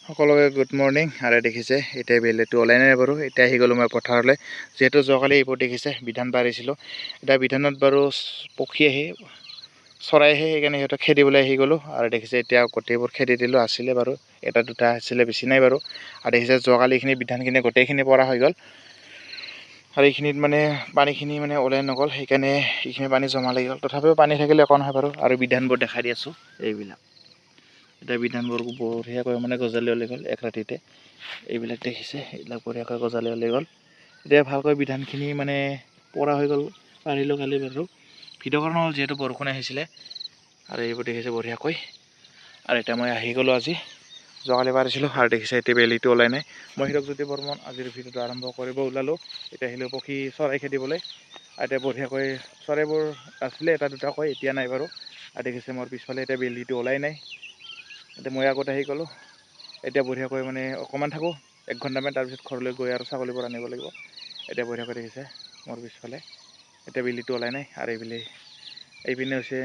সকলোকে good morning. আৰু দেখিছে এতিয়া বেলিটো ওলাই নাই বাৰু। এতিয়া আহি গ'লোঁ মই পথাৰলৈ, যিহেতু যোৱাকালি এইবোৰ দেখিছে বিধান পাৰিছিলোঁ। এতিয়া বিধানত বাৰু পক্ষী আহি চৰাই আহি সেইকাৰণে সিহঁতক খেদিবলৈ আহি গ'লোঁ। আৰু দেখিছে এতিয়া গোটেইবোৰ খেদি দিলোঁ। আছিলে বাৰু এটা দুটা আছিলে, বেছি নাই বাৰু। আৰু দেখিছে যোৱাকালি এইখিনি বিধানখিনি গোটেইখিনি পৰা হৈ গ'ল। আৰু এইখিনিত মানে পানীখিনি মানে ওলাই নগ'ল, সেইকাৰণে এইখিনি পানী জমা লাগি গ'ল। তথাপিও পানী থাকিলে একো নহয় বাৰু। আৰু বিধানবোৰ দেখাই দি আছোঁ এইবিলাক। এতিয়া বিধানবোৰ বঢ়িয়াকৈ মানে গজালি ওলাই গ'ল এক ৰাতিতে। এইবিলাক দেখিছে, এইবিলাক বঢ়িয়াকৈ গজালি ওলাই গ'ল। এতিয়া ভালকৈ বিধানখিনি মানে পৰা হৈ গ'ল, পাৰিলোঁ কালি বাৰু। ভিডিঅ' কৰা নহ'ল যিহেতু বৰষুণ আহিছিলে। আৰু এইবোৰ দেখিছে বঢ়িয়াকৈ। আৰু এতিয়া মই আহি গ'লোঁ আজি, যোৱাকালি পাৰিছিলোঁ। আৰু দেখিছে এতিয়া বেলিটো ওলাই নাই। মই হীৰকজ্যোতি বৰ্মন আজিৰ ভিডিঅ'টো আৰম্ভ কৰিব ওলালোঁ। এতিয়া আহিলোঁ পক্ষী চৰাই খেদিবলৈ। আৰু এতিয়া বঢ়িয়াকৈ চৰাইবোৰ আছিলে এটা দুটাকৈ, এতিয়া নাই বাৰু। আৰু দেখিছে মোৰ পিছফালে এতিয়া বেলিটো ওলাই নাই। এতিয়া মই আগত আহি গ'লোঁ। এতিয়া বঢ়িয়াকৈ মানে অকণমান থাকোঁ, 1 ঘণ্টামান, তাৰপিছত ঘৰলৈ গৈ আৰু ছাগলীবোৰ আনিব লাগিব। এতিয়া বঢ়িয়াকৈ দেখিছে মোৰ পিছফালে এতিয়া বেলিটো ওলাই নাই। আৰু এইপিনে হৈছে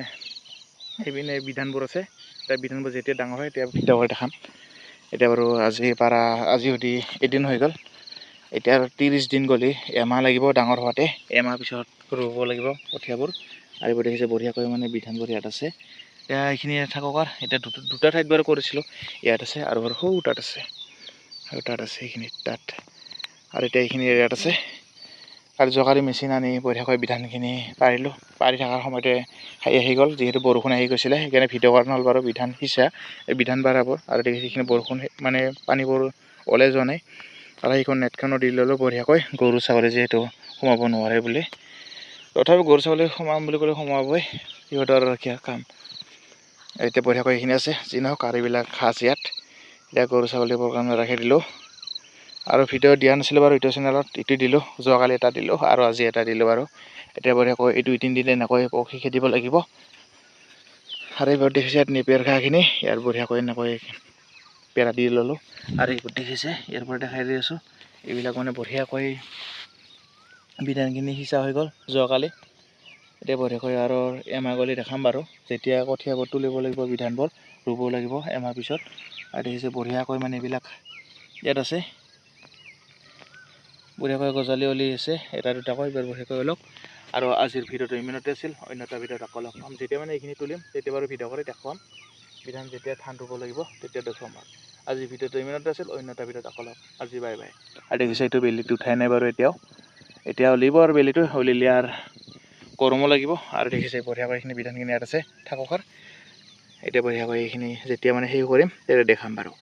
এইপিনে বিধানবোৰ আছে। এতিয়া বিধানবোৰ যেতিয়া ডাঙৰ হয় এতিয়া ভিডিঅ' কৰি দেখাম। এতিয়া বাৰু আজি সৈতে এদিন হৈ গ'ল। এতিয়া আৰু 30 দিন গ'লে এমাহ লাগিব ডাঙৰ হোৱাতে। এমাহ পিছত ৰুব লাগিব কঠীয়াবোৰ। আৰু এইবোৰ দেখিছে বঢ়িয়াকৈ মানে বিধানবোৰ ইয়াত আছে। এতিয়া এইখিনি থাকক। আৰু এতিয়া দুটা ঠাইত বাৰু কৰিছিলোঁ, ইয়াত আছে আৰু বাৰু সৌ তাত আছে, আৰু তাত আছে এইখিনিত তাত। আৰু এতিয়া এইখিনি ইয়াত আছে। আৰু যোৱাকালি মেচিন আনি বঢ়িয়াকৈ বিধানখিনি পাৰিলোঁ। পাৰি থকাৰ সময়তে আহি গ'ল, যিহেতু বৰষুণ আহি গৈছিলে, সেইকাৰণে ভিডিঅ' কৰা নহ'ল বাৰু। বিধান সিঁচা এই বিধান পাৰাবোৰ। আৰু দেখিছে এইখিনি বৰষুণ মানে পানীবোৰ ওলাই যোৱা নাই। আৰু সেইখন নেটখনো দি ল'লোঁ বঢ়িয়াকৈ, গৰু ছাগলী যিহেতু সোমাব নোৱাৰে বুলি। তথাপিও গৰু ছাগলী সোমাম বুলি ক'লে সোমাবই, সিহঁতৰ কাম। এতিয়া বঢ়িয়াকৈ এইখিনি আছে, যি নহওক। আৰু এইবিলাক সাজ ইয়াত এতিয়া গৰু ছাগলীবোৰ কাৰণে ৰাখি দিলোঁ। আৰু ভিডিঅ' দিয়া নাছিলোঁ বাৰু ইউটিউব চেনেলত, ইটো দিলোঁ। যোৱাকালি এটা দিলোঁ আৰু আজি এটা দিলোঁ বাৰু। এতিয়া বঢ়িয়াকৈ এই 2-3 দিন এনেকৈ পক্ষী খেদিব লাগিব। আৰু এইবোৰ দেখিছে ইয়াত নেপিয়াৰ ঘাঁহখিনি, ইয়াত বঢ়িয়াকৈ এনেকৈ পেৰা দি ল'লোঁ। আৰু এইবোৰ দেখিছে ইয়াৰ পৰা দেখাই দি আছোঁ, এইবিলাক মানে বঢ়িয়াকৈ বিধানখিনি সিঁচা হৈ গ'ল যোৱাকালি। এতিয়া বঢ়িয়াকৈ আৰু এমাহ গ'লে দেখাম বাৰু, যেতিয়া কঠীয়াবোৰ তুলিব লাগিব, বিধানবোৰ ৰুব লাগিব এমাহ পিছত। আৰু দেখিছে বঢ়িয়াকৈ মানে এইবিলাক ইয়াত আছে, বঢ়িয়াকৈ গজালি ওলাই আছে এটা দুটাকৈ। এইবাৰ বঢ়িয়াকৈ অলপ। আৰু আজিৰ ভিডিঅ'টো ইমানতে আছিল। অন্য এটা ভিডিঅ'ত আকৌ লগ পাম। যেতিয়া মানে এইখিনি তুলিম তেতিয়া বাৰু ভিডিঅ' কৰি দেখুৱাম। বিধান যেতিয়া ধান ৰুব লাগিব তেতিয়া দেখুৱাম। আৰু আজিৰ ভিডিঅ'টো ইমানতে আছিল। অন্য এটা ভিডিঅ'ত আকৌ লগ। আজি বাই বাই। আৰু দেখিছে এইটো বেলিটো উঠাই নাই বাৰু এতিয়াও। এতিয়া উলিব আৰু বেলিটো উলিলে আৰু গৰমো লাগিব। আৰু দেখিছে বঢ়িয়াকৈ এইখিনি বিধানখিনি ইয়াত আছে থাকক। এতিয়া বঢ়িয়াকৈ এইখিনি যেতিয়া মানে কৰিম তেতিয়া দেখাম বাৰু।